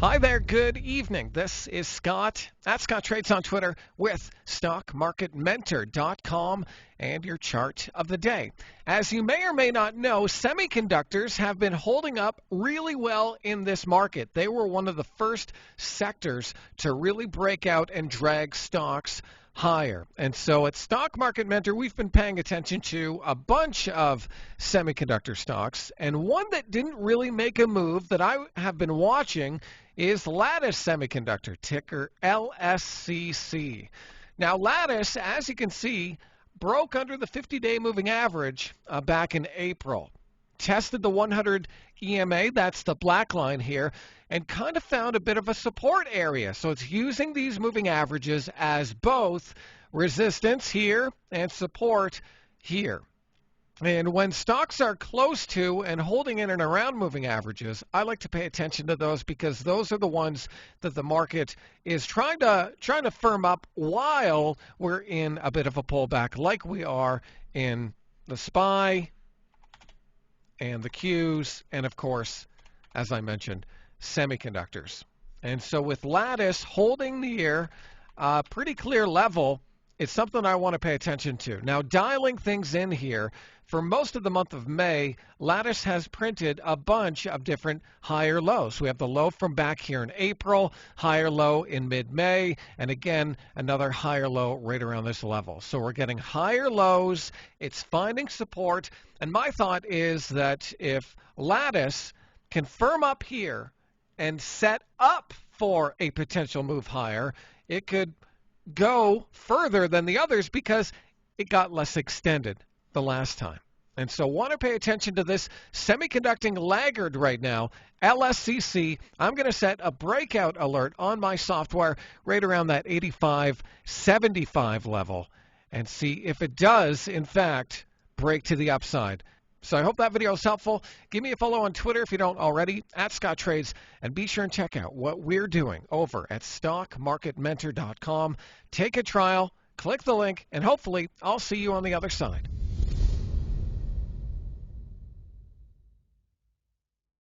Hi there, good evening. This is Scott at Scott Trades on Twitter with StockMarketMentor.com and your chart of the day. As you may or may not know, semiconductors have been holding up really well in this market. They were one of the first sectors to really break out and drag stocks higher. And so at Stock Market Mentor, we've been paying attention to a bunch of semiconductor stocks, and one that didn't really make a move that I have been watching is Lattice Semiconductor, ticker LSCC. Now, Lattice, as you can see, broke under the 50-day moving average back in April. Tested the 100 EMA, that's the black line here, and kind of found a bit of a support area. So it's using these moving averages as both resistance here and support here. And when stocks are close to and holding in and around moving averages, I like to pay attention to those because those are the ones that the market is trying to firm up while we're in a bit of a pullback, like we are in the SPY and the Qs, and of course, as I mentioned, semiconductors. And so with Lattice holding near a pretty clear level, it's something I want to pay attention to. Now, dialing things in here, for most of the month of May, Lattice has printed a bunch of different higher lows. We have the low from back here in April, higher low in mid-May, and again, another higher low right around this level. So we're getting higher lows, it's finding support, and my thought is that if Lattice can firm up here and set up for a potential move higher, it could go further than the others because it got less extended the last time. And so want to pay attention to this semiconducting laggard right now, LSCC. I'm going to set a breakout alert on my software right around that 85.75 level and see if it does, in fact, break to the upside. So I hope that video is helpful. Give me a follow on Twitter if you don't already, at Scott Trades, and be sure and check out what we're doing over at StockMarketMentor.com. Take a trial, click the link, and hopefully I'll see you on the other side.